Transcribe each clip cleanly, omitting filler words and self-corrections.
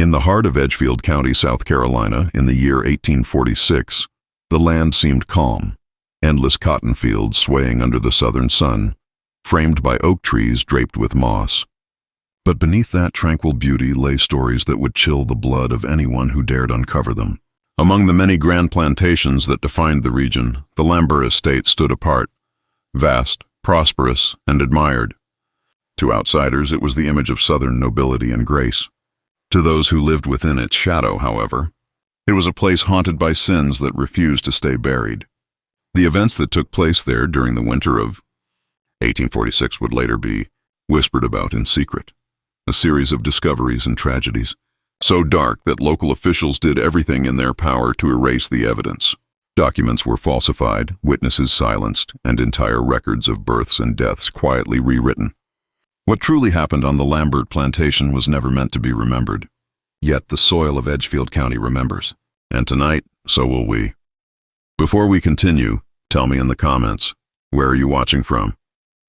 In the heart of Edgefield County, South Carolina, in the year 1846, the land seemed calm, endless cotton fields swaying under the southern sun, framed by oak trees draped with moss. But beneath that tranquil beauty lay stories that would chill the blood of anyone who dared uncover them. Among the many grand plantations that defined the region, the Lambert estate stood apart, vast, prosperous, and admired. To outsiders, it was the image of southern nobility and grace. To those who lived within its shadow, however, it was a place haunted by sins that refused to stay buried. The events that took place there during the winter of 1846 would later be whispered about in secret, a series of discoveries and tragedies, so dark that local officials did everything in their power to erase the evidence. Documents were falsified, witnesses silenced, and entire records of births and deaths quietly rewritten. What truly happened on the Lambert plantation was never meant to be remembered. Yet the soil of Edgefield County remembers, and tonight, so will we. Before we continue, tell me in the comments, where are you watching from?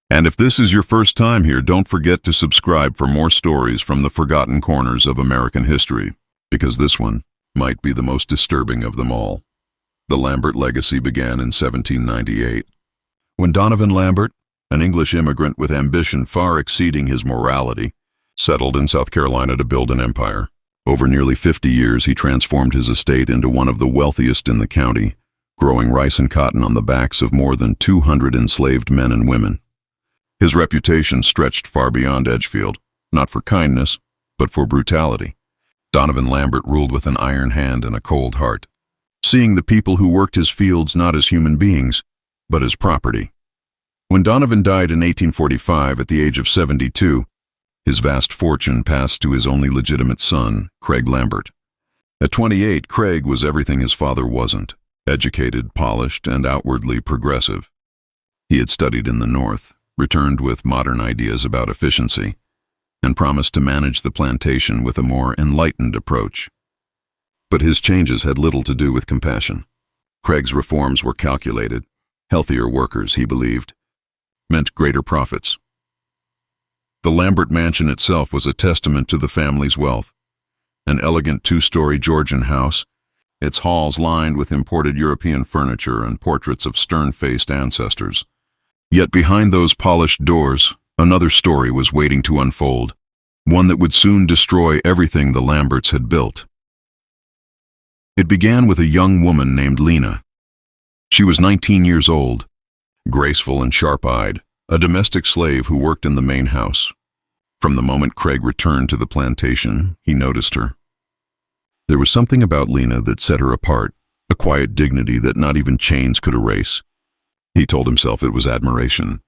And if this is your first time here, don't forget to subscribe for more stories from the forgotten corners of American history, because this one might be the most disturbing of them all. The Lambert legacy began in 1798, when Donovan Lambert, an English immigrant with ambition far exceeding his morality, settled in South Carolina to build an empire. Over nearly 50 years, he transformed his estate into one of the wealthiest in the county, growing rice and cotton on the backs of more than 200 enslaved men and women. His reputation stretched far beyond Edgefield, not for kindness, but for brutality. Donovan Lambert ruled with an iron hand and a cold heart, seeing the people who worked his fields not as human beings, but as property. When Donovan died in 1845 at the age of 72, his vast fortune passed to his only legitimate son, Craig Lambert. At 28, Craig was everything his father wasn't: educated, polished, and outwardly progressive. He had studied in the North, returned with modern ideas about efficiency, and promised to manage the plantation with a more enlightened approach. But his changes had little to do with compassion. Craig's reforms were calculated. Healthier workers, he believed, meant greater profits. The Lambert mansion itself was a testament to the family's wealth. An elegant two-story Georgian house, its halls lined with imported European furniture and portraits of stern-faced ancestors. Yet behind those polished doors, another story was waiting to unfold, one that would soon destroy everything the Lamberts had built. It began with a young woman named Lena. She was 19 years old, graceful and sharp-eyed, a domestic slave who worked in the main house. From the moment Craig returned to the plantation, he noticed her. There was something about Lena that set her apart, a quiet dignity that not even chains could erase. He told himself it was admiration,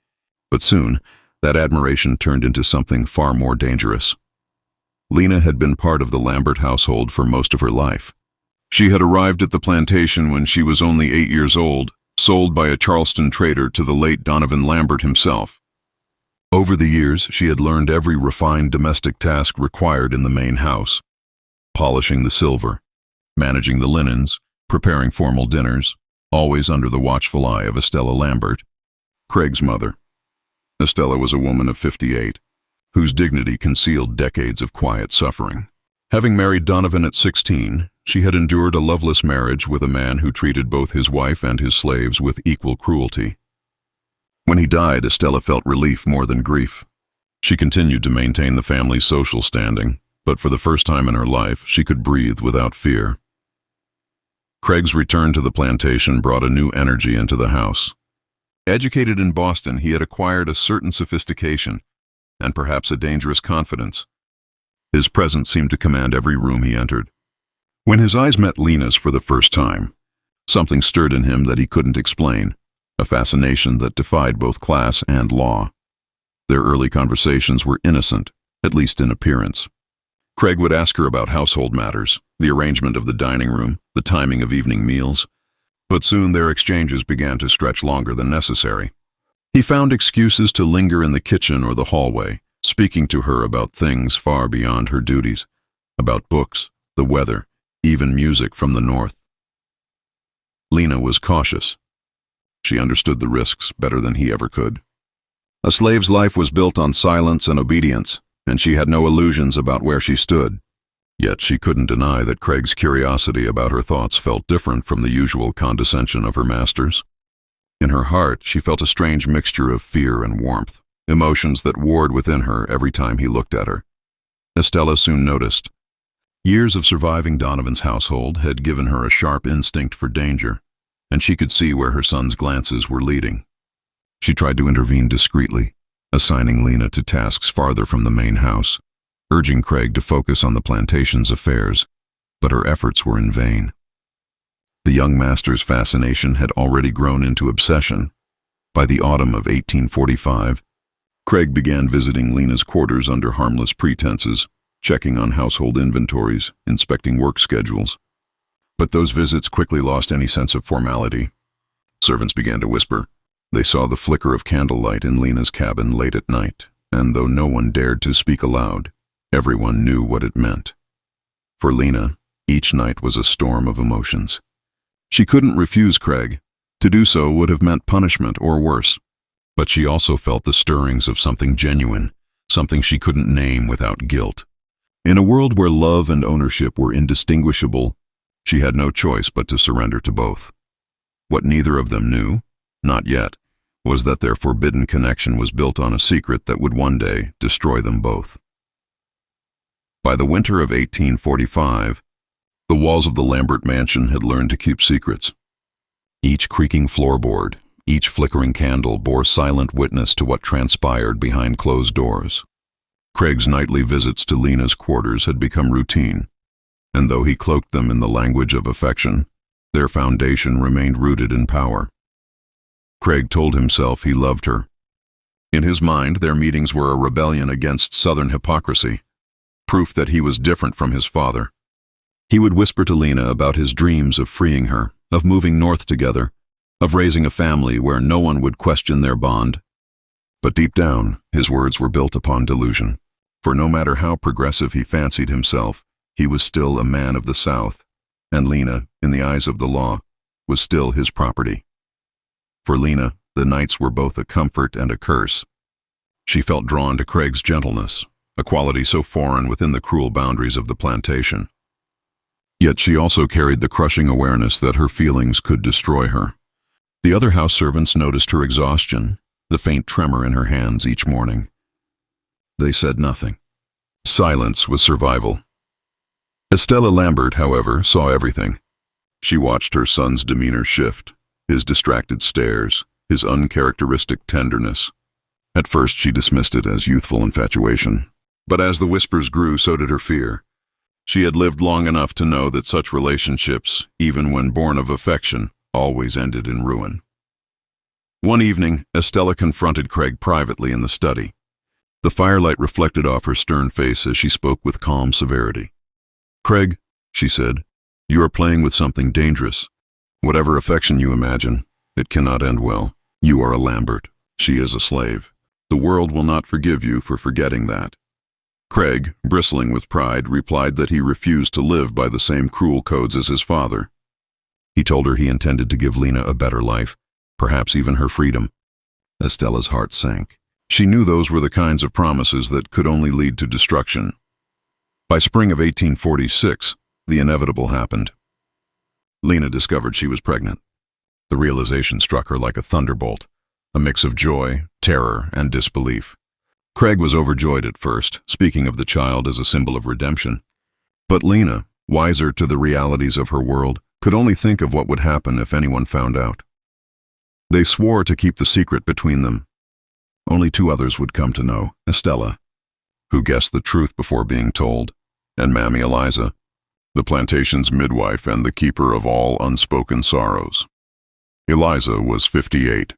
but soon that admiration turned into something far more dangerous. Lena had been part of the Lambert household for most of her life. She had arrived at the plantation when she was only 8 years old, sold by a Charleston trader to the late Donovan Lambert himself. Over the years, she had learned every refined domestic task required in the main house: polishing the silver, managing the linens, preparing formal dinners, always under the watchful eye of Estella Lambert, Craig's mother. Estella was a woman of 58, whose dignity concealed decades of quiet suffering. Having married Donovan at 16, she had endured a loveless marriage with a man who treated both his wife and his slaves with equal cruelty. When he died, Estella felt relief more than grief. She continued to maintain the family's social standing, but for the first time in her life, she could breathe without fear. Craig's return to the plantation brought a new energy into the house. Educated in Boston, he had acquired a certain sophistication, and perhaps a dangerous confidence. His presence seemed to command every room he entered. When his eyes met Lena's for the first time, something stirred in him that he couldn't explain, a fascination that defied both class and law. Their early conversations were innocent, at least in appearance. Craig would ask her about household matters, the arrangement of the dining room, the timing of evening meals, but soon their exchanges began to stretch longer than necessary. He found excuses to linger in the kitchen or the hallway, speaking to her about things far beyond her duties, about books, the weather, even music from the north. Lena was cautious. She understood the risks better than he ever could. A slave's life was built on silence and obedience, and she had no illusions about where she stood. Yet she couldn't deny that Craig's curiosity about her thoughts felt different from the usual condescension of her masters. In her heart, she felt a strange mixture of fear and warmth, emotions that warred within her every time he looked at her. Estella soon noticed. Years of surviving Donovan's household had given her a sharp instinct for danger, and she could see where her son's glances were leading. She tried to intervene discreetly, assigning Lena to tasks farther from the main house, urging Craig to focus on the plantation's affairs, but her efforts were in vain. The young master's fascination had already grown into obsession. By the autumn of 1845, Craig began visiting Lena's quarters under harmless pretenses, checking on household inventories, inspecting work schedules. But those visits quickly lost any sense of formality. Servants began to whisper. They saw the flicker of candlelight in Lena's cabin late at night, and though no one dared to speak aloud, everyone knew what it meant. For Lena, each night was a storm of emotions. She couldn't refuse Craig. To do so would have meant punishment or worse. But she also felt the stirrings of something genuine, something she couldn't name without guilt. In a world where love and ownership were indistinguishable, she had no choice but to surrender to both. What neither of them knew, not yet, was that their forbidden connection was built on a secret that would one day destroy them both. By the winter of 1845, the walls of the Lambert mansion had learned to keep secrets. Each creaking floorboard, each flickering candle bore silent witness to what transpired behind closed doors. Craig's nightly visits to Lena's quarters had become routine, and though he cloaked them in the language of affection, their foundation remained rooted in power. Craig told himself he loved her. In his mind, their meetings were a rebellion against Southern hypocrisy, proof that he was different from his father. He would whisper to Lena about his dreams of freeing her, of moving north together, of raising a family where no one would question their bond. But deep down, his words were built upon delusion, for no matter how progressive he fancied himself, he was still a man of the South, and Lena, in the eyes of the law, was still his property. For Lena, the nights were both a comfort and a curse. She felt drawn to Craig's gentleness, a quality so foreign within the cruel boundaries of the plantation. Yet she also carried the crushing awareness that her feelings could destroy her. The other house servants noticed her exhaustion, the faint tremor in her hands each morning. They said nothing. Silence was survival. Estella Lambert, however, saw everything. She watched her son's demeanor shift, his distracted stares, his uncharacteristic tenderness. At first she dismissed it as youthful infatuation, but as the whispers grew, so did her fear. She had lived long enough to know that such relationships, even when born of affection, always ended in ruin. One evening, Estella confronted Craig privately in the study. The firelight reflected off her stern face as she spoke with calm severity. "Craig," she said, "you are playing with something dangerous. Whatever affection you imagine, it cannot end well. You are a Lambert. She is a slave. The world will not forgive you for forgetting that." Craig, bristling with pride, replied that he refused to live by the same cruel codes as his father. He told her he intended to give Lena a better life, perhaps even her freedom. Estella's heart sank. She knew those were the kinds of promises that could only lead to destruction. By spring of 1846, the inevitable happened. Lena discovered she was pregnant. The realization struck her like a thunderbolt, a mix of joy, terror, and disbelief. Craig was overjoyed at first, speaking of the child as a symbol of redemption. But Lena, wiser to the realities of her world, could only think of what would happen if anyone found out. They swore to keep the secret between them. Only two others would come to know: Estella, who guessed the truth before being told, and Mammy Eliza, the plantation's midwife and the keeper of all unspoken sorrows. Eliza was 58,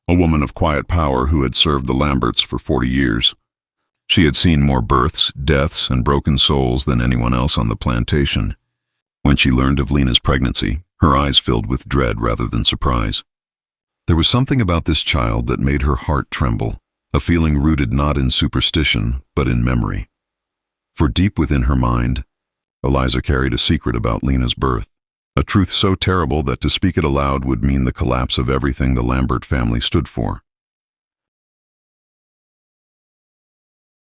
a woman of quiet power who had served the Lamberts for 40 years. She had seen more births, deaths, and broken souls than anyone else on the plantation. When she learned of Lena's pregnancy, her eyes filled with dread rather than surprise. There was something about this child that made her heart tremble, a feeling rooted not in superstition, but in memory. For deep within her mind, Eliza carried a secret about Lena's birth, a truth so terrible that to speak it aloud would mean the collapse of everything the Lambert family stood for.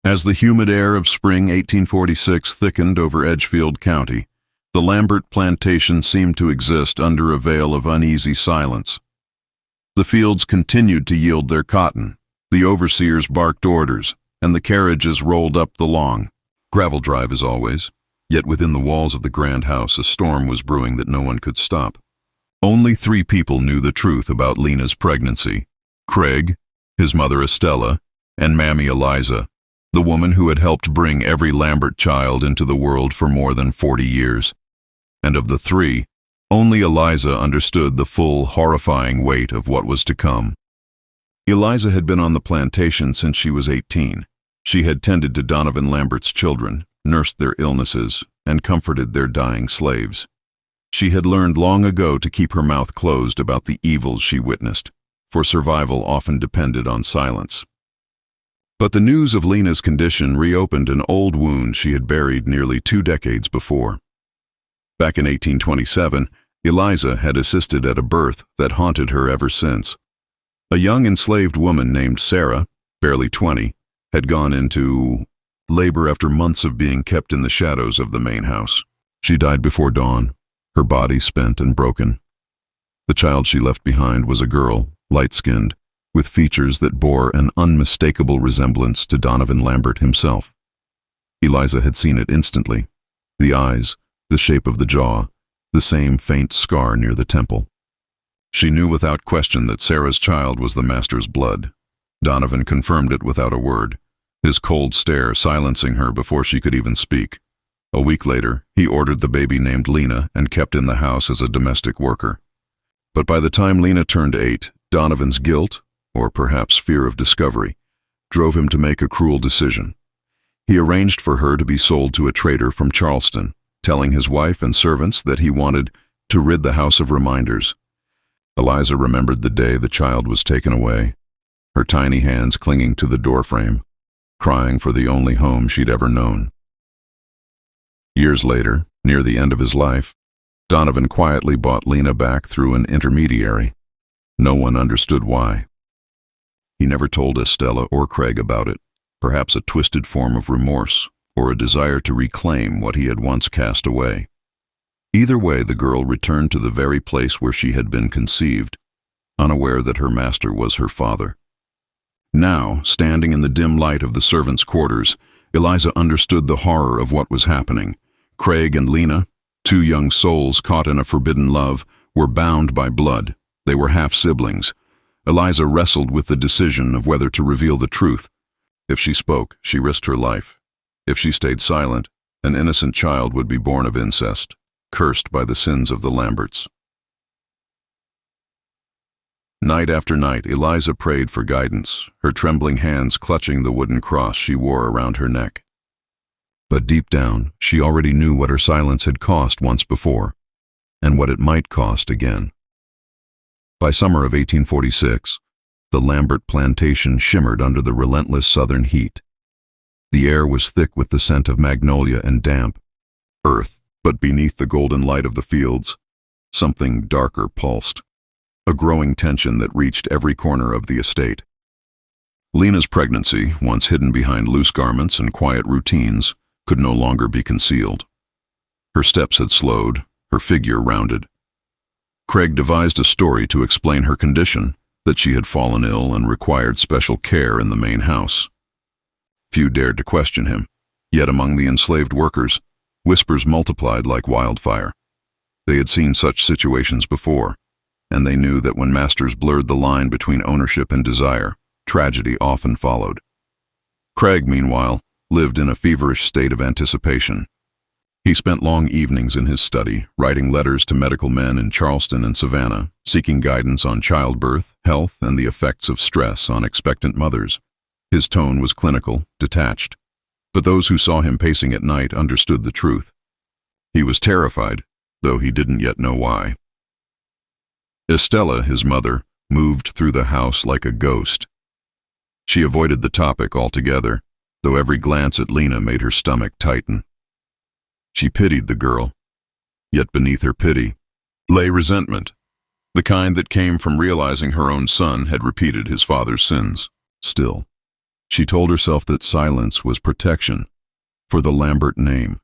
As the humid air of spring 1846 thickened over Edgefield County, the Lambert plantation seemed to exist under a veil of uneasy silence. The fields continued to yield their cotton, the overseers barked orders, and the carriages rolled up the long, gravel drive as always, yet within the walls of the grand house a storm was brewing that no one could stop. Only 3 people knew the truth about Lena's pregnancy: Craig, his mother Estella, and Mammy Eliza, the woman who had helped bring every Lambert child into the world for more than 40 years. And of the 3, only Eliza understood the full, horrifying weight of what was to come. Eliza had been on the plantation since she was 18. She had tended to Donovan Lambert's children, nursed their illnesses, and comforted their dying slaves. She had learned long ago to keep her mouth closed about the evils she witnessed, for survival often depended on silence. But the news of Lena's condition reopened an old wound she had buried nearly 2 decades before. Back in 1827, Eliza had assisted at a birth that haunted her ever since. A young enslaved woman named Sarah, barely 20, had gone into labor after months of being kept in the shadows of the main house. She died before dawn, her body spent and broken. The child she left behind was a girl, light-skinned, with features that bore an unmistakable resemblance to Donovan Lambert himself. Eliza had seen it instantly: the eyes, the shape of the jaw, the same faint scar near the temple. She knew without question that Sarah's child was the master's blood. Donovan confirmed it without a word, his cold stare silencing her before she could even speak. A week later, he ordered the baby named Lena and kept in the house as a domestic worker. But by the time Lena turned 8, Donovan's guilt, or perhaps fear of discovery, drove him to make a cruel decision. He arranged for her to be sold to a trader from Charleston, telling his wife and servants that he wanted to rid the house of reminders. Eliza remembered the day the child was taken away, her tiny hands clinging to the doorframe, crying for the only home she'd ever known. Years later, near the end of his life, Donovan quietly bought Lena back through an intermediary. No one understood why. He never told Estella or Craig about it, perhaps a twisted form of remorse or a desire to reclaim what he had once cast away. Either way, the girl returned to the very place where she had been conceived, unaware that her master was her father. Now, standing in the dim light of the servants' quarters, Eliza understood the horror of what was happening. Craig and Lena, 2 young souls caught in a forbidden love, were bound by blood. They were half-siblings. Eliza wrestled with the decision of whether to reveal the truth. If she spoke, she risked her life. If she stayed silent, an innocent child would be born of incest, cursed by the sins of the Lamberts. Night after night, Eliza prayed for guidance, her trembling hands clutching the wooden cross she wore around her neck. But deep down, she already knew what her silence had cost once before, and what it might cost again. By summer of 1846, the Lambert plantation shimmered under the relentless southern heat. The air was thick with the scent of magnolia and damp earth, but beneath the golden light of the fields, something darker pulsed, a growing tension that reached every corner of the estate. Lena's pregnancy, once hidden behind loose garments and quiet routines, could no longer be concealed. Her steps had slowed, her figure rounded. Craig devised a story to explain her condition, that she had fallen ill and required special care in the main house. Few dared to question him, yet among the enslaved workers, whispers multiplied like wildfire. They had seen such situations before, and they knew that when masters blurred the line between ownership and desire, tragedy often followed. Craig, meanwhile, lived in a feverish state of anticipation. He spent long evenings in his study, writing letters to medical men in Charleston and Savannah, seeking guidance on childbirth, health, and the effects of stress on expectant mothers. His tone was clinical, detached, but those who saw him pacing at night understood the truth. He was terrified, though he didn't yet know why. Estella, his mother, moved through the house like a ghost. She avoided the topic altogether, though every glance at Lena made her stomach tighten. She pitied the girl, yet beneath her pity lay resentment, the kind that came from realizing her own son had repeated his father's sins. Still, She told herself that silence was protection, for the Lambert name,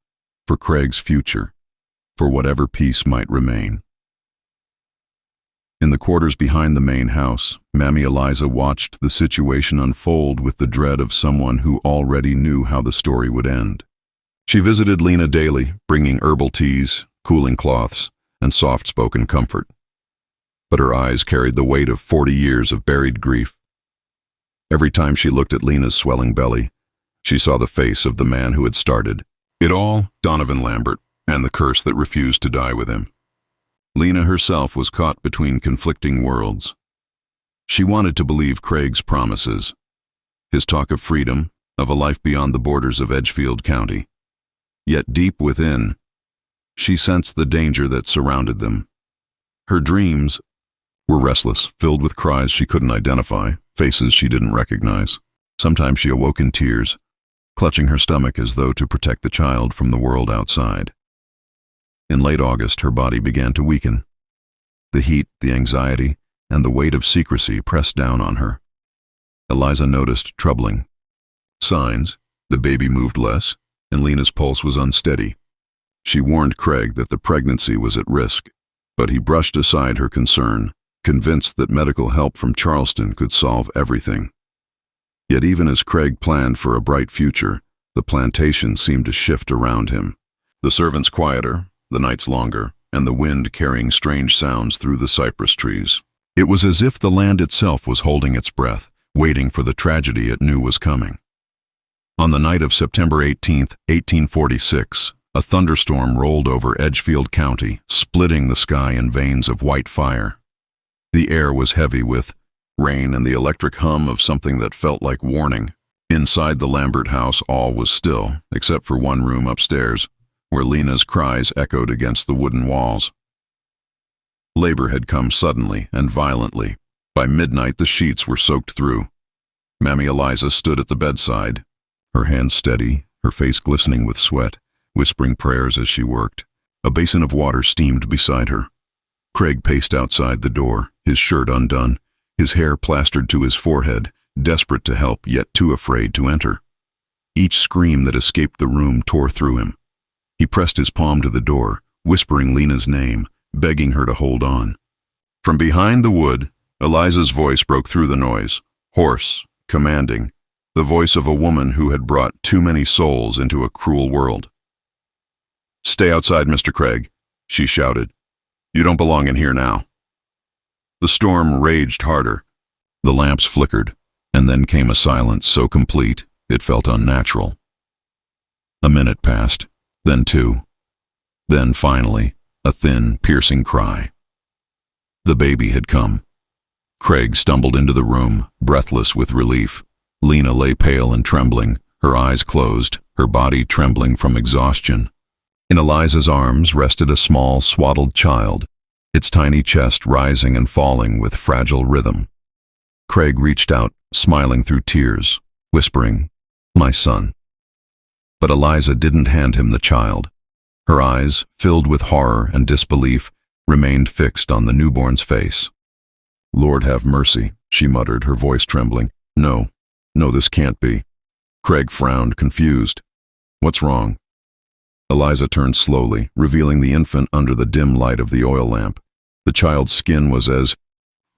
for Craig's future, for whatever peace might remain. In the quarters behind the main house, Mammy Eliza watched the situation unfold with the dread of someone who already knew how the story would end. She visited Lena daily, bringing herbal teas, cooling cloths, and soft-spoken comfort. But her eyes carried the weight of 40 years of buried grief. Every time she looked at Lena's swelling belly, she saw the face of the man who had started it all, Donovan Lambert, and the curse that refused to die with him. Lena herself was caught between conflicting worlds. She wanted to believe Craig's promises, his talk of freedom, of a life beyond the borders of Edgefield County. Yet deep within, she sensed the danger that surrounded them. Her dreams were restless, filled with cries she couldn't identify, faces she didn't recognize. Sometimes she awoke in tears, clutching her stomach as though to protect the child from the world outside. In late August, her body began to weaken. The heat, the anxiety, and the weight of secrecy pressed down on her. Eliza noticed troubling signs. The baby moved less, and Lena's pulse was unsteady. She warned Craig that the pregnancy was at risk, but he brushed aside her concern, convinced that medical help from Charleston could solve everything. Yet even as Craig planned for a bright future, the plantation seemed to shift around him. The servants quieter, the nights longer, and the wind carrying strange sounds through the cypress trees. It was as if the land itself was holding its breath, waiting for the tragedy it knew was coming. On the night of September 18, 1846, a thunderstorm rolled over Edgefield County, splitting the sky in veins of white fire. The air was heavy with rain and the electric hum of something that felt like warning. Inside the Lambert house, all was still, except for one room upstairs, where Lena's cries echoed against the wooden walls. Labor had come suddenly and violently. By midnight, the sheets were soaked through. Mammy Eliza stood at the bedside, her hands steady, her face glistening with sweat, whispering prayers as she worked. A basin of water steamed beside her. Craig paced outside the door, his shirt undone, his hair plastered to his forehead, desperate to help yet too afraid to enter. Each scream that escaped the room tore through him. He pressed his palm to the door, whispering Lena's name, begging her to hold on. From behind the wood, Eliza's voice broke through the noise, hoarse, commanding, the voice of a woman who had brought too many souls into a cruel world. "Stay outside, Mr. Craig," she shouted. "You don't belong in here now." The storm raged harder. The lamps flickered, and then came a silence so complete it felt unnatural. A minute passed, then two. Then, finally, a thin, piercing cry. The baby had come. Craig stumbled into the room, breathless with relief. Lena lay pale and trembling, her eyes closed, her body trembling from exhaustion. In Eliza's arms rested a small, swaddled child, its tiny chest rising and falling with fragile rhythm. Craig reached out, smiling through tears, whispering, "My son." But Eliza didn't hand him the child. Her eyes, filled with horror and disbelief, remained fixed on the newborn's face. "Lord have mercy," she muttered, her voice trembling. No, this can't be." Craig frowned, confused. "What's wrong?" Eliza turned slowly, revealing the infant under the dim light of the oil lamp. The child's skin was as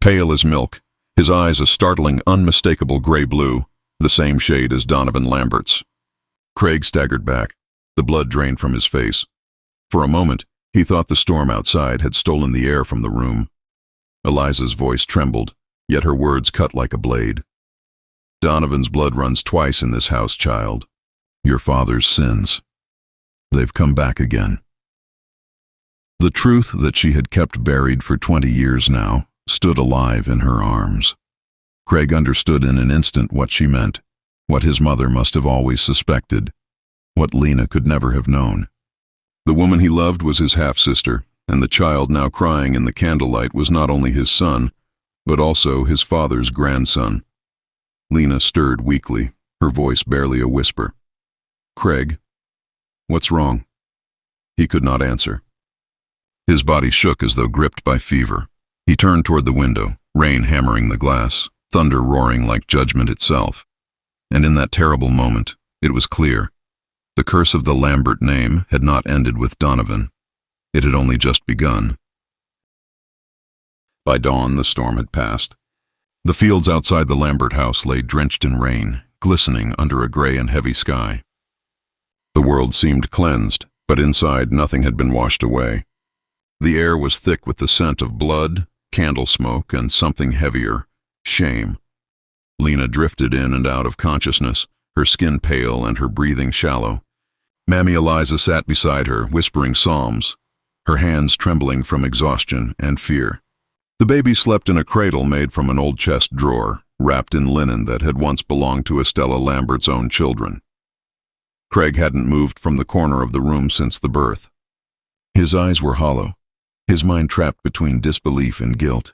pale as milk, his eyes a startling, unmistakable gray-blue, the same shade as Donovan Lambert's. Craig staggered back. The blood drained from his face. For a moment, he thought the storm outside had stolen the air from the room. Eliza's voice trembled, yet her words cut like a blade. "Donovan's blood runs twice in this house, child. Your father's sins. They've come back again." The truth that she had kept buried for 20 years now stood alive in her arms. Craig understood in an instant what she meant, what his mother must have always suspected, what Lena could never have known. The woman he loved was his half-sister, and the child now crying in the candlelight was not only his son, but also his father's grandson. Lena stirred weakly, her voice barely a whisper. "Craig, what's wrong?" He could not answer. His body shook as though gripped by fever. He turned toward the window, rain hammering the glass, thunder roaring like judgment itself. And in that terrible moment, it was clear. The curse of the Lambert name had not ended with Donovan. It had only just begun. By dawn, the storm had passed. The fields outside the Lambert house lay drenched in rain, glistening under a gray and heavy sky. The world seemed cleansed, but inside nothing had been washed away. The air was thick with the scent of blood, candle smoke, and something heavier, shame. Lena drifted in and out of consciousness, her skin pale and her breathing shallow. Mammy Eliza sat beside her, whispering psalms, her hands trembling from exhaustion and fear. The baby slept in a cradle made from an old chest drawer, wrapped in linen that had once belonged to Estella Lambert's own children. Craig hadn't moved from the corner of the room since the birth. His eyes were hollow, his mind trapped between disbelief and guilt.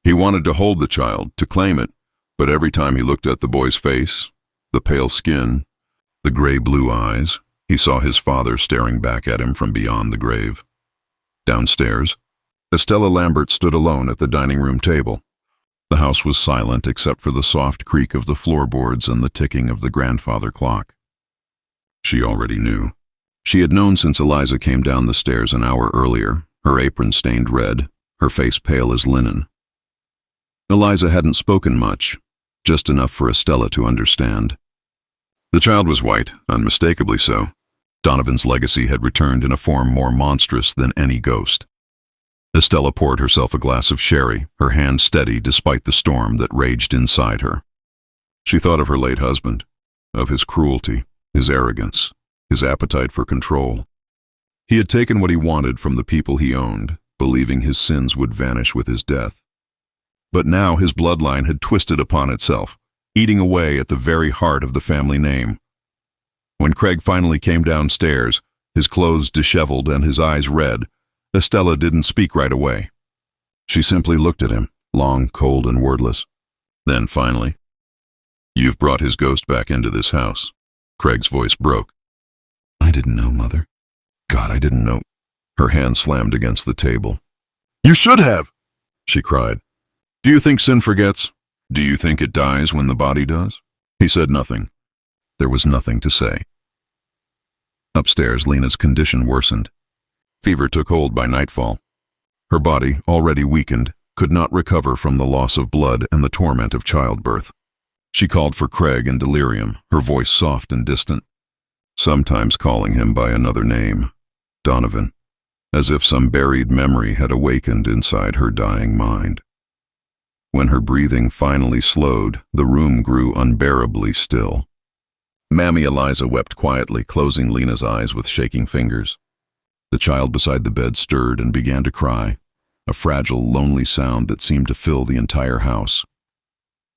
He wanted to hold the child, to claim it, but every time he looked at the boy's face, the pale skin, the gray-blue eyes, he saw his father staring back at him from beyond the grave. Downstairs, Estella Lambert stood alone at the dining room table. The house was silent except for the soft creak of the floorboards and the ticking of the grandfather clock. She already knew. She had known since Eliza came down the stairs an hour earlier, her apron stained red, her face pale as linen. Eliza hadn't spoken much, just enough for Estella to understand. The child was white, unmistakably so. Donovan's legacy had returned in a form more monstrous than any ghost. Estella poured herself a glass of sherry, her hand steady despite the storm that raged inside her. She thought of her late husband, of his cruelty, his arrogance, his appetite for control. He had taken what he wanted from the people he owned, believing his sins would vanish with his death. But now his bloodline had twisted upon itself, eating away at the very heart of the family name. When Craig finally came downstairs, his clothes disheveled and his eyes red, Estella didn't speak right away. She simply looked at him, long, cold, and wordless. Then finally, "You've brought his ghost back into this house." Craig's voice broke. "I didn't know, Mother. God, I didn't know." Her hand slammed against the table. "You should have!" she cried. "Do you think sin forgets? Do you think it dies when the body does?" He said nothing. There was nothing to say. Upstairs, Lena's condition worsened. Fever took hold by nightfall. Her body, already weakened, could not recover from the loss of blood and the torment of childbirth. She called for Craig in delirium, her voice soft and distant, sometimes calling him by another name, Donovan, as if some buried memory had awakened inside her dying mind. When her breathing finally slowed, the room grew unbearably still. Mammy Eliza wept quietly, closing Lena's eyes with shaking fingers. The child beside the bed stirred and began to cry, a fragile, lonely sound that seemed to fill the entire house.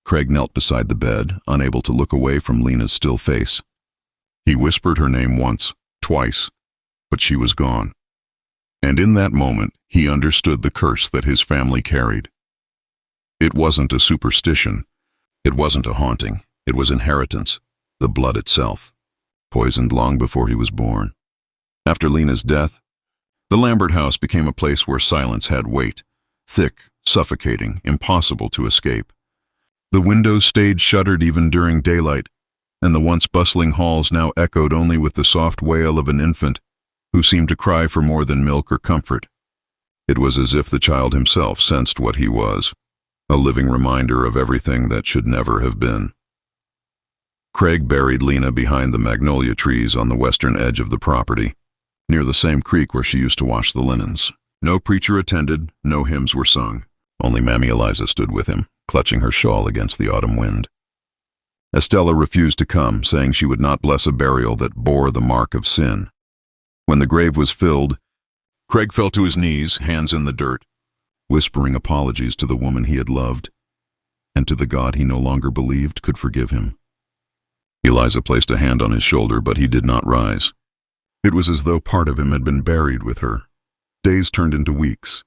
Craig knelt beside the bed, unable to look away from Lena's still face. He whispered her name once, twice, but she was gone. And in that moment, he understood the curse that his family carried. It wasn't a superstition. It wasn't a haunting. It was inheritance, the blood itself, poisoned long before he was born. After Lena's death, the Lambert house became a place where silence had weight, thick, suffocating, impossible to escape. The windows stayed shuttered even during daylight, and the once bustling halls now echoed only with the soft wail of an infant who seemed to cry for more than milk or comfort. It was as if the child himself sensed what he was, a living reminder of everything that should never have been. Craig buried Lena behind the magnolia trees on the western edge of the property, near the same creek where she used to wash the linens. No preacher attended, no hymns were sung. Only Mammy Eliza stood with him, clutching her shawl against the autumn wind. Estella refused to come, saying she would not bless a burial that bore the mark of sin. When the grave was filled, Craig fell to his knees, hands in the dirt, whispering apologies to the woman he had loved, and to the God he no longer believed could forgive him. Eliza placed a hand on his shoulder, but he did not rise. It was as though part of him had been buried with her. Days turned into weeks.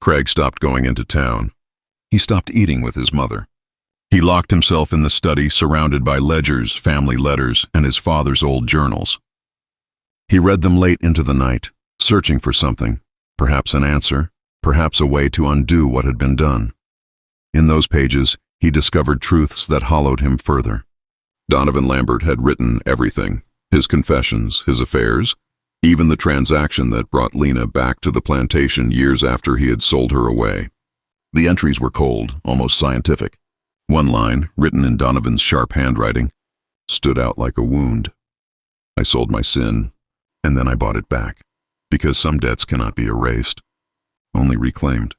Craig stopped going into town. He stopped eating with his mother. He locked himself in the study, surrounded by ledgers, family letters, and his father's old journals. He read them late into the night, searching for something, perhaps an answer, perhaps a way to undo what had been done. In those pages, he discovered truths that hollowed him further. Donovan Lambert had written everything, his confessions, his affairs, even the transaction that brought Lena back to the plantation years after he had sold her away. The entries were cold, almost scientific. One line, written in Donovan's sharp handwriting, stood out like a wound. I sold my sin, and then I bought it back, because some debts cannot be erased, only reclaimed.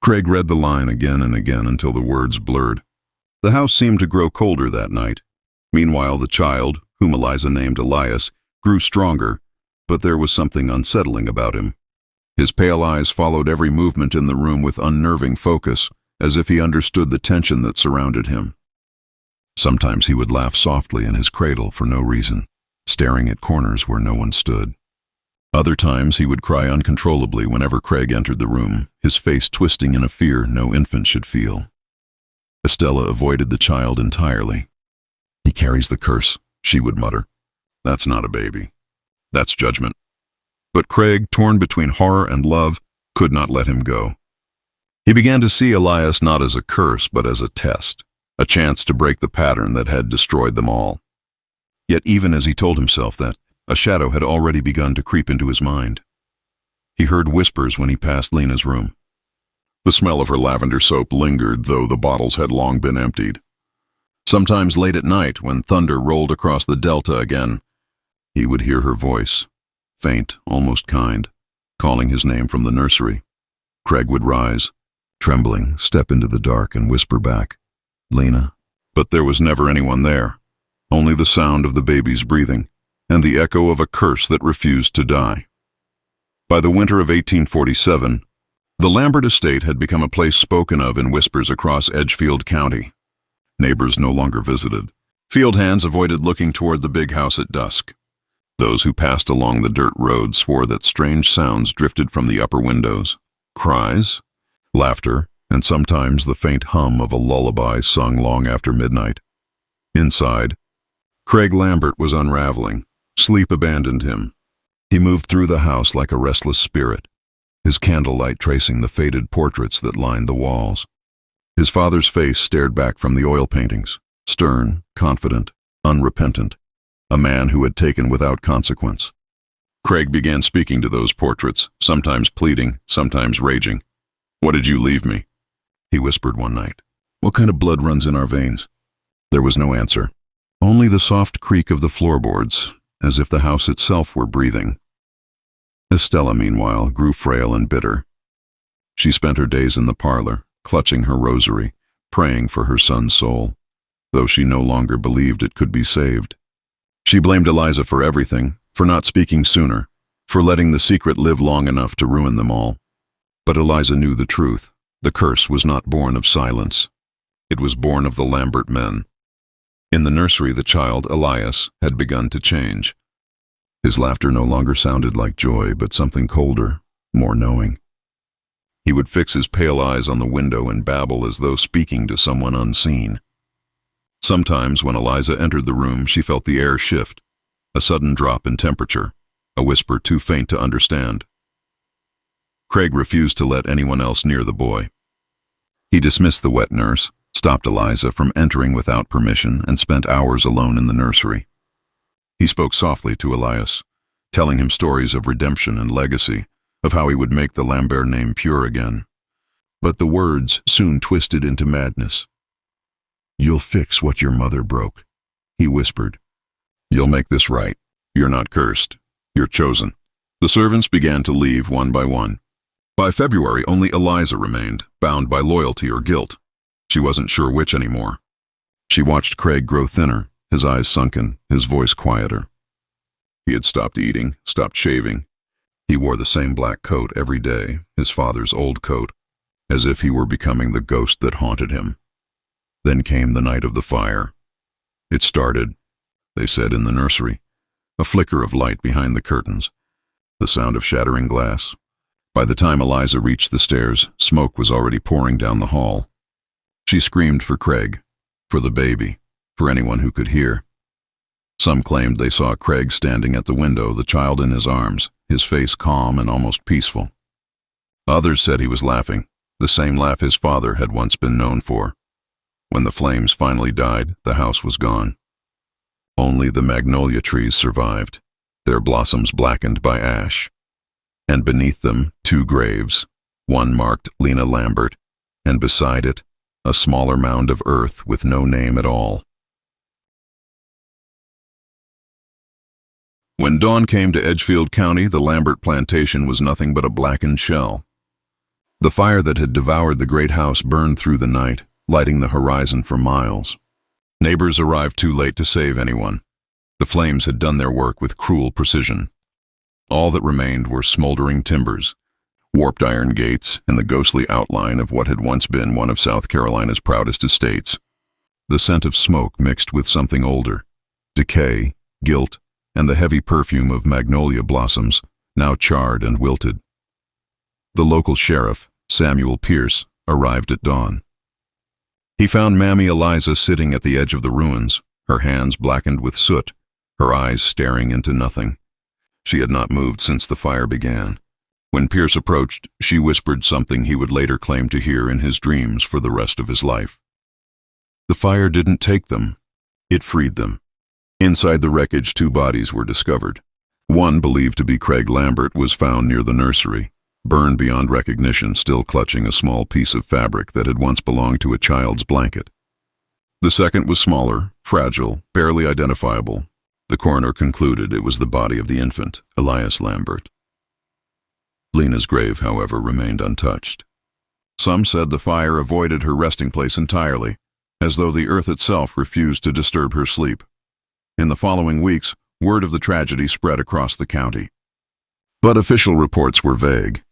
Craig read the line again and again until the words blurred. The house seemed to grow colder that night. Meanwhile, the child, whom Eliza named Elias, grew stronger, but there was something unsettling about him. His pale eyes followed every movement in the room with unnerving focus, as if he understood the tension that surrounded him. Sometimes he would laugh softly in his cradle for no reason, staring at corners where no one stood. Other times he would cry uncontrollably whenever Craig entered the room, his face twisting in a fear no infant should feel. Estella avoided the child entirely. "He carries the curse," she would mutter. "That's not a baby. That's judgment." But Craig, torn between horror and love, could not let him go. He began to see Elias not as a curse, but as a test, a chance to break the pattern that had destroyed them all. Yet even as he told himself that, a shadow had already begun to creep into his mind. He heard whispers when he passed Lena's room. The smell of her lavender soap lingered, though the bottles had long been emptied. Sometimes late at night, when thunder rolled across the delta again, he would hear her voice, faint, almost kind, calling his name from the nursery. Craig would rise, trembling, step into the dark and whisper back, "Lena." But there was never anyone there, only the sound of the baby's breathing and the echo of a curse that refused to die. By the winter of 1847, the Lambert estate had become a place spoken of in whispers across Edgefield County. Neighbors no longer visited. Field hands avoided looking toward the big house at dusk. Those who passed along the dirt road swore that strange sounds drifted from the upper windows. Cries, laughter, and sometimes the faint hum of a lullaby sung long after midnight. Inside, Craig Lambert was unraveling. Sleep abandoned him. He moved through the house like a restless spirit, his candlelight tracing the faded portraits that lined the walls. His father's face stared back from the oil paintings, stern, confident, unrepentant, a man who had taken without consequence. Craig began speaking to those portraits, sometimes pleading, sometimes raging. "What did you leave me?" he whispered one night. "What kind of blood runs in our veins?" There was no answer, only the soft creak of the floorboards, as if the house itself were breathing. Estella, meanwhile, grew frail and bitter. She spent her days in the parlor, clutching her rosary, praying for her son's soul, though she no longer believed it could be saved. She blamed Eliza for everything, for not speaking sooner, for letting the secret live long enough to ruin them all. But Eliza knew the truth. The curse was not born of silence. It was born of the Lambert men. In the nursery, the child, Elias, had begun to change. His laughter no longer sounded like joy, but something colder, more knowing. He would fix his pale eyes on the window and babble as though speaking to someone unseen. Sometimes, when Eliza entered the room, she felt the air shift, a sudden drop in temperature, a whisper too faint to understand. Craig refused to let anyone else near the boy. He dismissed the wet nurse, stopped Eliza from entering without permission, and spent hours alone in the nursery. He spoke softly to Elias, telling him stories of redemption and legacy, of how he would make the Lambert name pure again. But the words soon twisted into madness. "You'll fix what your mother broke," he whispered. "You'll make this right. You're not cursed. You're chosen." The servants began to leave one by one. By February, only Eliza remained, bound by loyalty or guilt. She wasn't sure which anymore. She watched Craig grow thinner, his eyes sunken, his voice quieter. He had stopped eating, stopped shaving. He wore the same black coat every day, his father's old coat, as if he were becoming the ghost that haunted him. Then came the night of the fire. It started, they said, in the nursery, a flicker of light behind the curtains, the sound of shattering glass. By the time Eliza reached the stairs, smoke was already pouring down the hall. She screamed for Craig, for the baby, for anyone who could hear. Some claimed they saw Craig standing at the window, the child in his arms, his face calm and almost peaceful. Others said he was laughing, the same laugh his father had once been known for. When the flames finally died, the house was gone. Only the magnolia trees survived, their blossoms blackened by ash. And beneath them, 2 graves, one marked Lena Lambert, and beside it, a smaller mound of earth with no name at all. When dawn came to Edgefield County, the Lambert plantation was nothing but a blackened shell. The fire that had devoured the great house burned through the night, lighting the horizon for miles. Neighbors arrived too late to save anyone. The flames had done their work with cruel precision. All that remained were smoldering timbers, warped iron gates, and the ghostly outline of what had once been one of South Carolina's proudest estates. The scent of smoke mixed with something older, decay, guilt, and the heavy perfume of magnolia blossoms, now charred and wilted. The local sheriff, Samuel Pierce, arrived at dawn. He found Mammy Eliza sitting at the edge of the ruins, her hands blackened with soot, her eyes staring into nothing. She had not moved since the fire began. When Pierce approached, she whispered something he would later claim to hear in his dreams for the rest of his life. The fire didn't take them. It freed them. Inside the wreckage, 2 bodies were discovered. One, believed to be Craig Lambert, was found near the nursery, burned beyond recognition, still clutching a small piece of fabric that had once belonged to a child's blanket. The second was smaller, fragile, barely identifiable. The coroner concluded it was the body of the infant, Eliza Lambert. Lena's grave, however, remained untouched. Some said the fire avoided her resting place entirely, as though the earth itself refused to disturb her sleep. In the following weeks, word of the tragedy spread across the county. But official reports were vague.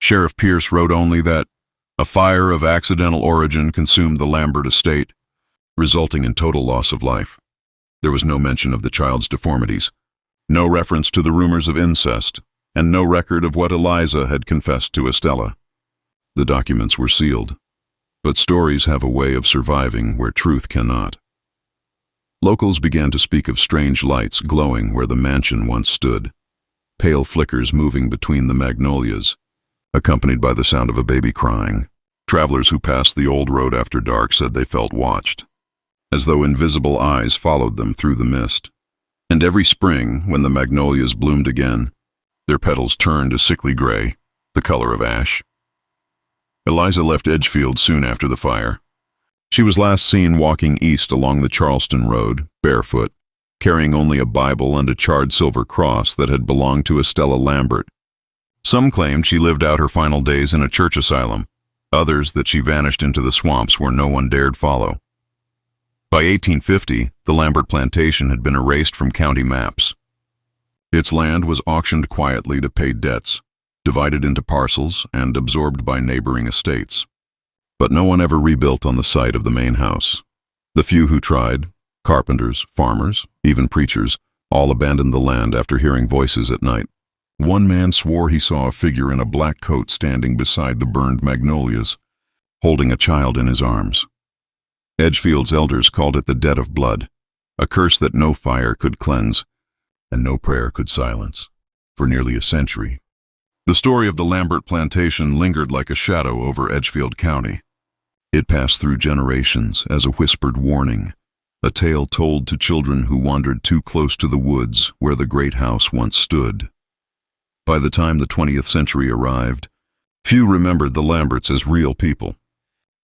Sheriff Pierce wrote only that a fire of accidental origin consumed the Lambert estate, resulting in total loss of life. There was no mention of the child's deformities, no reference to the rumors of incest, and no record of what Eliza had confessed to Estella. The documents were sealed, but stories have a way of surviving where truth cannot. Locals began to speak of strange lights glowing where the mansion once stood, pale flickers moving between the magnolias, accompanied by the sound of a baby crying. Travelers who passed the old road after dark said they felt watched, as though invisible eyes followed them through the mist. And every spring, when the magnolias bloomed again, their petals turned a sickly gray, the color of ash. Eliza left Edgefield soon after the fire. She was last seen walking east along the Charleston Road, barefoot, carrying only a Bible and a charred silver cross that had belonged to Estella Lambert. Some claimed she lived out her final days in a church asylum, others that she vanished into the swamps where no one dared follow. By 1850, the Lambert plantation had been erased from county maps. Its land was auctioned quietly to pay debts, divided into parcels and absorbed by neighboring estates. But no one ever rebuilt on the site of the main house. The few who tried, carpenters, farmers, even preachers, all abandoned the land after hearing voices at night. One man swore he saw a figure in a black coat standing beside the burned magnolias, holding a child in his arms. Edgefield's elders called it the debt of blood, a curse that no fire could cleanse and no prayer could silence. For nearly a century, the story of the Lambert plantation lingered like a shadow over Edgefield County. It passed through generations as a whispered warning, a tale told to children who wandered too close to the woods where the great house once stood. By the time the 20th century arrived, few remembered the Lamberts as real people.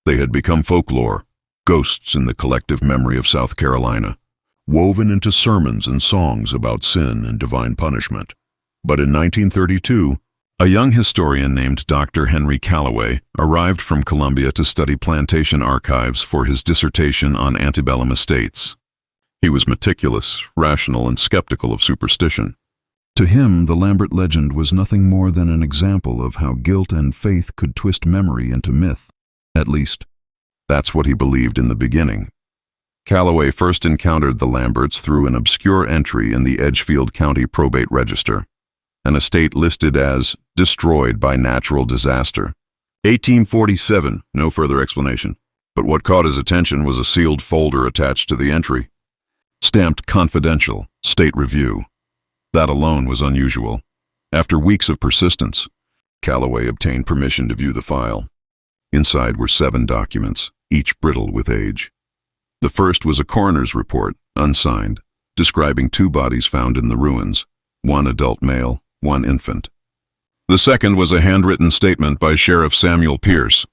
They had become folklore, ghosts in the collective memory of South Carolina, woven into sermons and songs about sin and divine punishment. But in 1932, a young historian named Dr. Henry Calloway arrived from Columbia to study plantation archives for his dissertation on antebellum estates. He was meticulous, rational, and skeptical of superstition. To him, the Lambert legend was nothing more than an example of how guilt and faith could twist memory into myth. At least, that's what he believed in the beginning. Calloway first encountered the Lamberts through an obscure entry in the Edgefield County probate register, an estate listed as destroyed by natural disaster. 1847, no further explanation. But what caught his attention was a sealed folder attached to the entry, stamped confidential, State Review. That alone was unusual. After weeks of persistence, Calloway obtained permission to view the file. Inside were 7 documents, each brittle with age. The first was a coroner's report, unsigned, describing 2 bodies found in the ruins, 1 adult male, 1 infant. The second was a handwritten statement by Sheriff Samuel Pierce,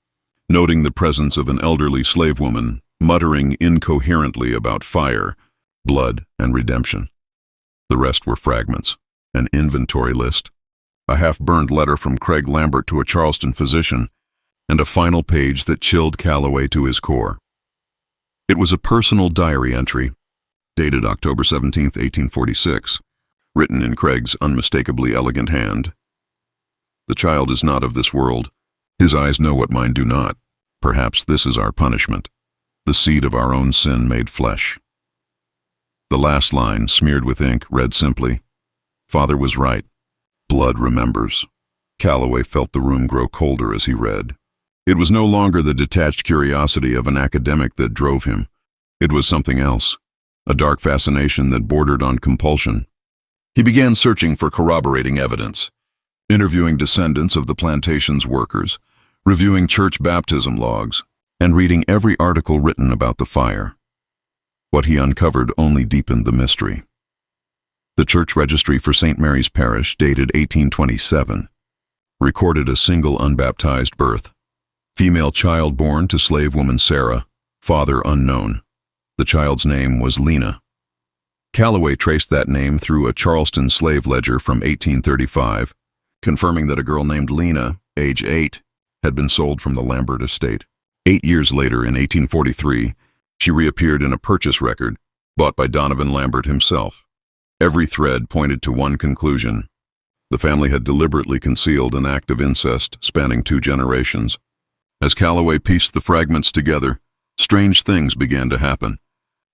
noting the presence of an elderly slave woman, muttering incoherently about fire, blood, and redemption. The rest were fragments, an inventory list, a half-burned letter from Craig Lambert to a Charleston physician, and a final page that chilled Calloway to his core. It was a personal diary entry, dated October 17, 1846, written in Craig's unmistakably elegant hand. "The child is not of this world. His eyes know what mine do not. Perhaps this is our punishment, the seed of our own sin made flesh." The last line, smeared with ink, read simply, "Father was right. Blood remembers." Calloway felt the room grow colder as he read. It was no longer the detached curiosity of an academic that drove him. It was something else, a dark fascination that bordered on compulsion. He began searching for corroborating evidence, interviewing descendants of the plantation's workers, reviewing church baptism logs, and reading every article written about the fire. What he uncovered only deepened the mystery. The church registry for St. Mary's Parish, dated 1827, recorded a single unbaptized birth. Female child born to slave woman Sarah, father unknown. The child's name was Lena. Calloway traced that name through a Charleston slave ledger from 1835, confirming that a girl named Lena, age 8, had been sold from the Lambert estate. 8 years later, in 1843, she reappeared in a purchase record, bought by Donovan Lambert himself. Every thread pointed to one conclusion. The family had deliberately concealed an act of incest spanning 2 generations. As Calloway pieced the fragments together, strange things began to happen.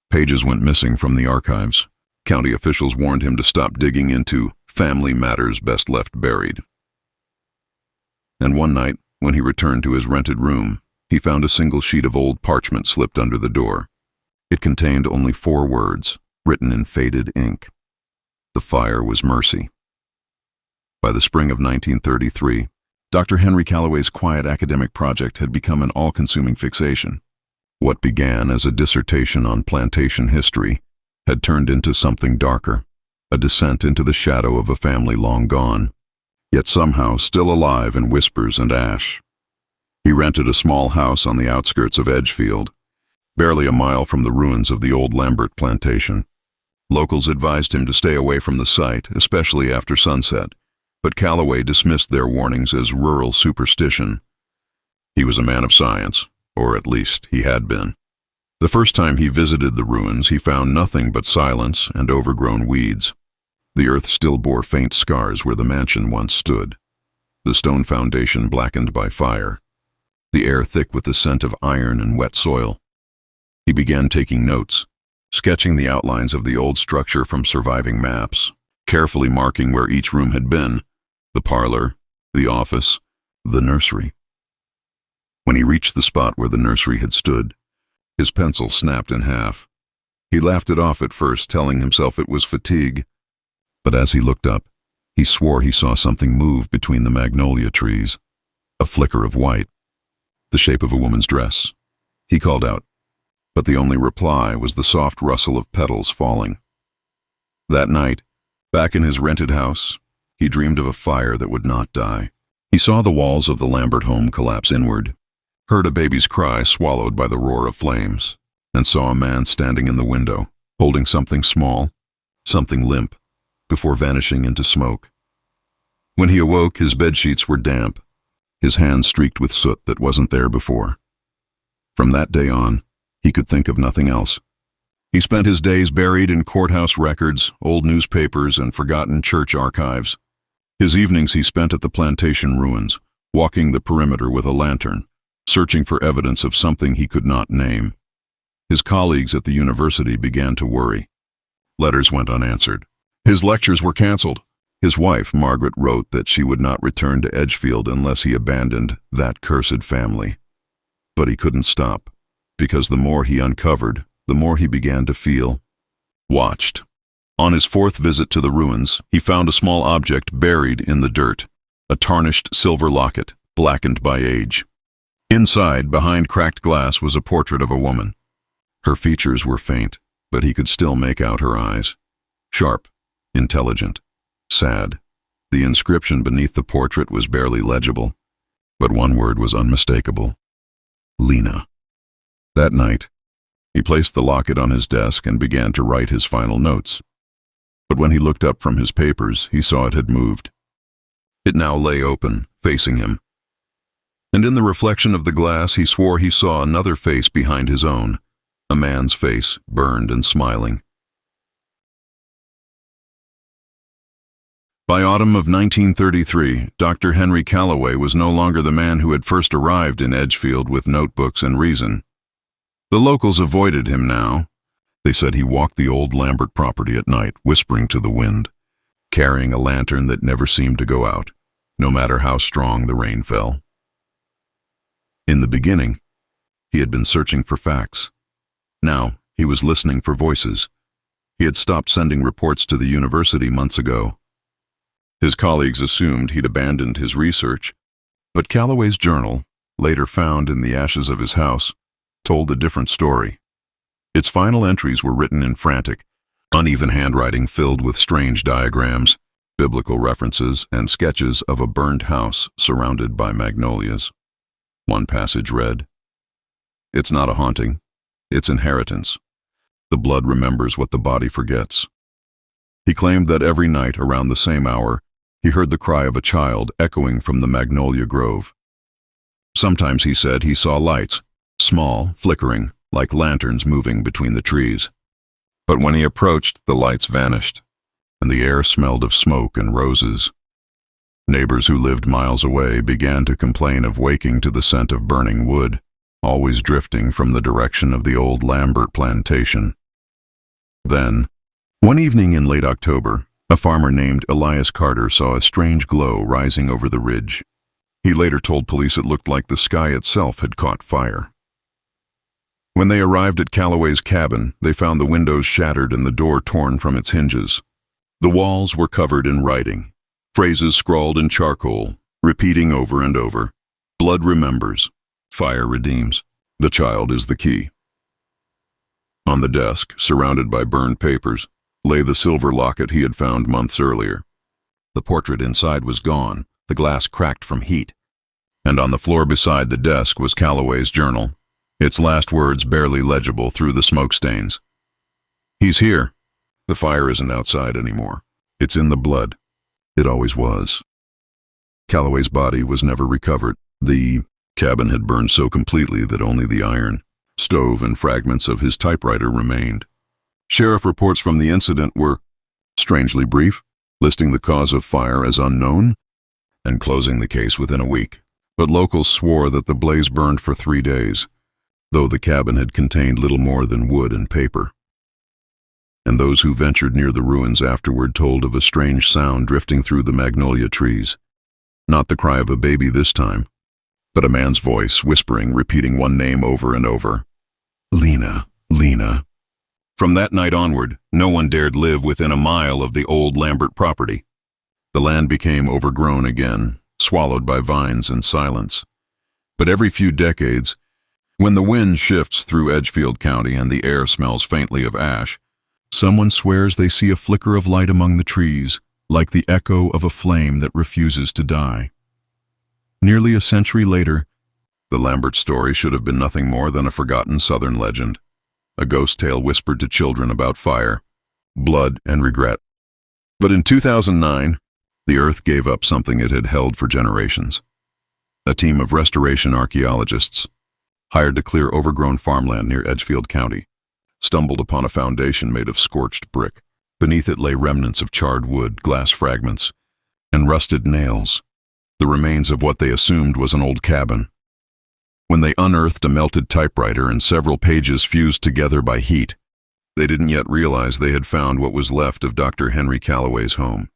Pages went missing from the archives. County officials warned him to stop digging into family matters best left buried. And one night, when he returned to his rented room, he found a single sheet of old parchment slipped under the door. It contained only 4 words, written in faded ink. The fire was mercy. By the spring of 1933, Dr. Henry Calloway's quiet academic project had become an all-consuming fixation. What began as a dissertation on plantation history had turned into something darker, a descent into the shadow of a family long gone, yet somehow still alive in whispers and ash. He rented a small house on the outskirts of Edgefield, barely a mile from the ruins of the old Lambert plantation. Locals advised him to stay away from the site, especially after sunset, but Calloway dismissed their warnings as rural superstition. He was a man of science, or at least he had been. The first time he visited the ruins, he found nothing but silence and overgrown weeds. The earth still bore faint scars where the mansion once stood, the stone foundation blackened by fire, the air thick with the scent of iron and wet soil. He began taking notes, sketching the outlines of the old structure from surviving maps, carefully marking where each room had been, the parlor, the office, the nursery. When he reached the spot where the nursery had stood, his pencil snapped in half. He laughed it off at first, telling himself it was fatigue, but as he looked up, he swore he saw something move between the magnolia trees, a flicker of white, the shape of a woman's dress. He called out, but the only reply was the soft rustle of petals falling. That night, back in his rented house, he dreamed of a fire that would not die. He saw the walls of the Lambert home collapse inward, heard a baby's cry swallowed by the roar of flames, and saw a man standing in the window, holding something small, something limp, before vanishing into smoke. When he awoke, his bedsheets were damp, his hands streaked with soot that wasn't there before. From that day on, he could think of nothing else. He spent his days buried in courthouse records, old newspapers, and forgotten church archives. His evenings he spent at the plantation ruins, walking the perimeter with a lantern, searching for evidence of something he could not name. His colleagues at the university began to worry. Letters went unanswered. His lectures were canceled. His wife, Margaret, wrote that she would not return to Edgefield unless he abandoned that cursed family. But he couldn't stop, because the more he uncovered, the more he began to feel watched. On his 4th visit to the ruins, he found a small object buried in the dirt, a tarnished silver locket, blackened by age. Inside, behind cracked glass, was a portrait of a woman. Her features were faint, but he could still make out her eyes. Sharp, intelligent, sad. The inscription beneath the portrait was barely legible, but one word was unmistakable: Lena. That night, he placed the locket on his desk and began to write his final notes. But when he looked up from his papers, he saw it had moved. It now lay open, facing him. And in the reflection of the glass, he swore he saw another face behind his own, a man's face, burned and smiling. By autumn of 1933, Dr. Henry Calloway was no longer the man who had first arrived in Edgefield with notebooks and reason. The locals avoided him now. They said he walked the old Lambert property at night, whispering to the wind, carrying a lantern that never seemed to go out, no matter how strong the rain fell. In the beginning, he had been searching for facts. Now, he was listening for voices. He had stopped sending reports to the university months ago. His colleagues assumed he'd abandoned his research, but Calloway's journal, later found in the ashes of his house, told a different story. Its final entries were written in frantic, uneven handwriting filled with strange diagrams, biblical references, and sketches of a burned house surrounded by magnolias. One passage read, "It's not a haunting, it's inheritance. The blood remembers what the body forgets." He claimed that every night around the same hour, he heard the cry of a child echoing from the magnolia grove. Sometimes, he said, he saw lights, small, flickering, like lanterns moving between the trees. But when he approached, the lights vanished, and the air smelled of smoke and roses. Neighbors who lived miles away began to complain of waking to the scent of burning wood, always drifting from the direction of the old Lambert plantation. Then, one evening in late October, a farmer named Eliza Carter saw a strange glow rising over the ridge. He later told police it looked like the sky itself had caught fire. When they arrived at Calloway's cabin, they found the windows shattered and the door torn from its hinges. The walls were covered in writing, phrases scrawled in charcoal, repeating over and over. Blood remembers, fire redeems, the child is the key. On the desk, surrounded by burned papers, lay the silver locket he had found months earlier. The portrait inside was gone, the glass cracked from heat, and on the floor beside the desk was Calloway's journal, its last words barely legible through the smoke stains. "He's here. The fire isn't outside anymore. It's in the blood. It always was." Calloway's body was never recovered. The cabin had burned so completely that only the iron, stove, and fragments of his typewriter remained. Sheriff reports from the incident were strangely brief, listing the cause of fire as unknown and closing the case within a week. But locals swore that the blaze burned for 3 days, though the cabin had contained little more than wood and paper. And those who ventured near the ruins afterward told of a strange sound drifting through the magnolia trees. Not the cry of a baby this time, but a man's voice whispering, repeating one name over and over. "Lena, Lena." From that night onward, no one dared live within a mile of the old Lambert property. The land became overgrown again, swallowed by vines and silence. But every few decades, when the wind shifts through Edgefield County and the air smells faintly of ash, someone swears they see a flicker of light among the trees, like the echo of a flame that refuses to die. Nearly a century later, the Lambert story should have been nothing more than a forgotten Southern legend, a ghost tale whispered to children about fire, blood, and regret. But in 2009, the earth gave up something it had held for generations. A team of restoration archaeologists, hired to clear overgrown farmland near Edgefield County, stumbled upon a foundation made of scorched brick. Beneath it lay remnants of charred wood, glass fragments, and rusted nails, the remains of what they assumed was an old cabin. When they unearthed a melted typewriter and several pages fused together by heat, they didn't yet realize they had found what was left of Dr. Henry Calloway's home.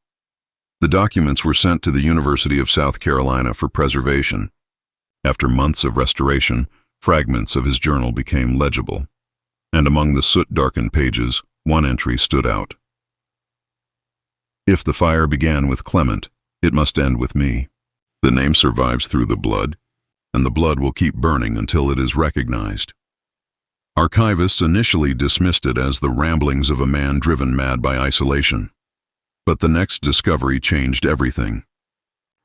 The documents were sent to the University of South Carolina for preservation. After months of restoration, fragments of his journal became legible, and among the soot-darkened pages, one entry stood out. "If the fire began with Clement, it must end with me. The name survives through the blood, and the blood will keep burning until it is recognized." Archivists initially dismissed it as the ramblings of a man driven mad by isolation. But the next discovery changed everything.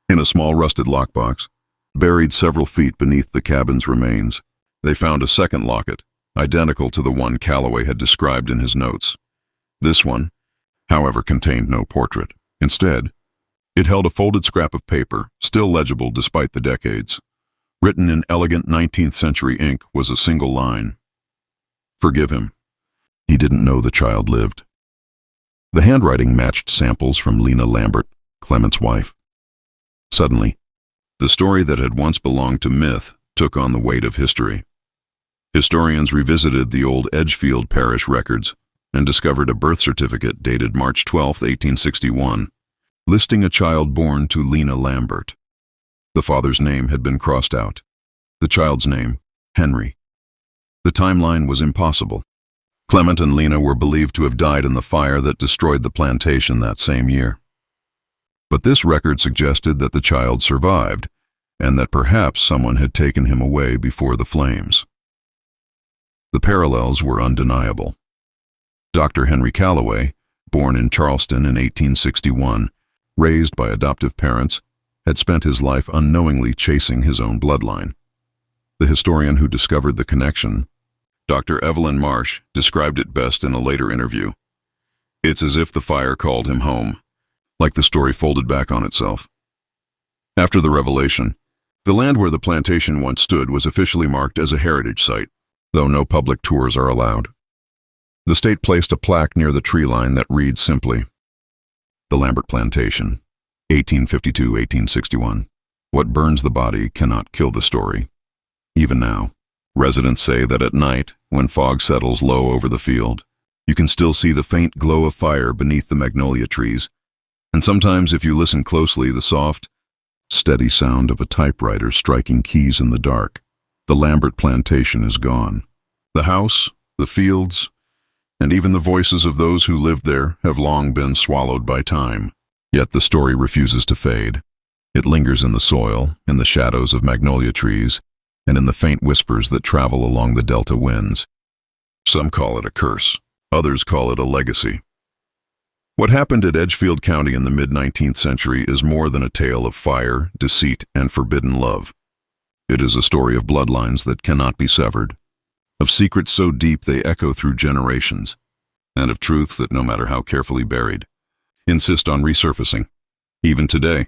In a small rusted lockbox, buried several feet beneath the cabin's remains, they found a second locket, identical to the one Calloway had described in his notes. This one, however, contained no portrait. Instead, it held a folded scrap of paper, still legible despite the decades. Written in elegant 19th century ink was a single line. "Forgive him. He didn't know the child lived." The handwriting matched samples from Lena Lambert, Clement's wife. Suddenly, the story that had once belonged to myth took on the weight of history. Historians revisited the old Edgefield parish records and discovered a birth certificate dated March 12, 1861, listing a child born to Lena Lambert. The father's name had been crossed out. The child's name, Henry. The timeline was impossible. Clement and Lena were believed to have died in the fire that destroyed the plantation that same year. But this record suggested that the child survived, and that perhaps someone had taken him away before the flames. The parallels were undeniable. Dr. Henry Calloway, born in Charleston in 1861, raised by adoptive parents, had spent his life unknowingly chasing his own bloodline. The historian who discovered the connection, Dr. Evelyn Marsh, described it best in a later interview. "It's as if the fire called him home, like the story folded back on itself." After the revelation, the land where the plantation once stood was officially marked as a heritage site, though no public tours are allowed. The state placed a plaque near the tree line that reads simply, "The Lambert Plantation, 1852-1861. What burns the body cannot kill the story." Even now, residents say that at night, when fog settles low over the field, you can still see the faint glow of fire beneath the magnolia trees, and sometimes if you listen closely, the soft, steady sound of a typewriter striking keys in the dark. The Lambert Plantation is gone. The house, the fields, and even the voices of those who lived there have long been swallowed by time. Yet the story refuses to fade. It lingers in the soil, in the shadows of magnolia trees, and in the faint whispers that travel along the delta winds. Some call it a curse. Others call it a legacy. What happened at Edgefield County in the mid-19th century is more than a tale of fire, deceit, and forbidden love. It is a story of bloodlines that cannot be severed, of secrets so deep they echo through generations, and of truths that, no matter how carefully buried, insist on resurfacing. Even today,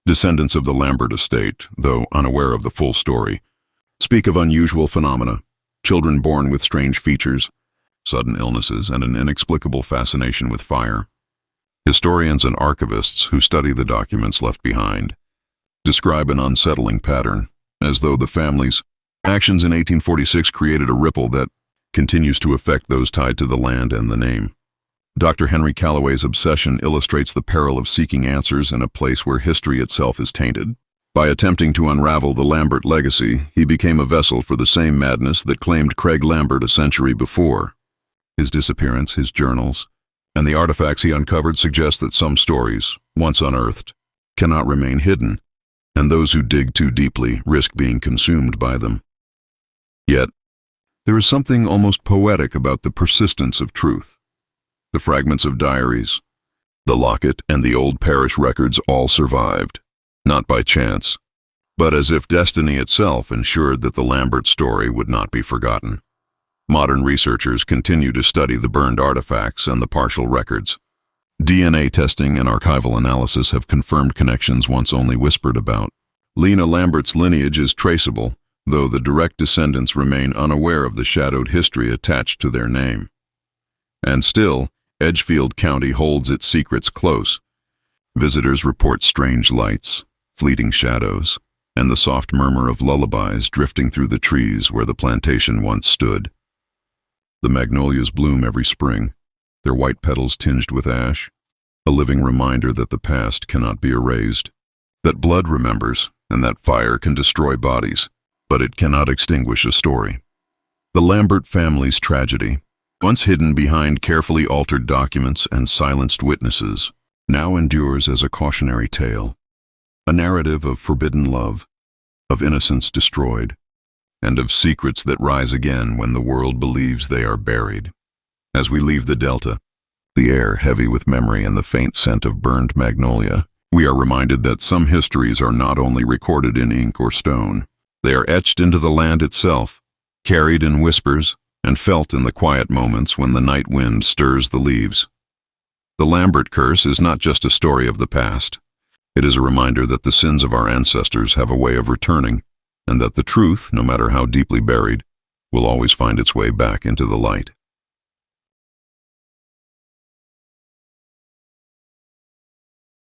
descendants of the Lambert estate, though unaware of the full story, speak of unusual phenomena, children born with strange features, sudden illnesses, and an inexplicable fascination with fire. Historians and archivists who study the documents left behind describe an unsettling pattern, as though the family's actions in 1846 created a ripple that continues to affect those tied to the land and the name. Dr. Henry Calloway's obsession illustrates the peril of seeking answers in a place where history itself is tainted. By attempting to unravel the Lambert legacy, he became a vessel for the same madness that claimed Craig Lambert a century before. His disappearance, his journals, and the artifacts he uncovered suggest that some stories, once unearthed, cannot remain hidden, and those who dig too deeply risk being consumed by them. Yet, there is something almost poetic about the persistence of truth. The fragments of diaries, the locket, and the old parish records all survived, not by chance, but as if destiny itself ensured that the Lambert story would not be forgotten. Modern researchers continue to study the burned artifacts and the partial records. DNA testing and archival analysis have confirmed connections once only whispered about. Lena Lambert's lineage is traceable, though the direct descendants remain unaware of the shadowed history attached to their name. And still, Edgefield County holds its secrets close. Visitors report strange lights, fleeting shadows, and the soft murmur of lullabies drifting through the trees where the plantation once stood. The magnolias bloom every spring, their white petals tinged with ash, a living reminder that the past cannot be erased, that blood remembers, and that fire can destroy bodies, but it cannot extinguish a story. The Lambert family's tragedy, once hidden behind carefully altered documents and silenced witnesses, now endures as a cautionary tale, a narrative of forbidden love, of innocence destroyed, and of secrets that rise again when the world believes they are buried. As we leave the Delta, the air heavy with memory and the faint scent of burned magnolia, we are reminded that some histories are not only recorded in ink or stone, they are etched into the land itself, carried in whispers, and felt in the quiet moments when the night wind stirs the leaves. The Lambert curse is not just a story of the past. It is a reminder that the sins of our ancestors have a way of returning, and that the truth, no matter how deeply buried, will always find its way back into the light.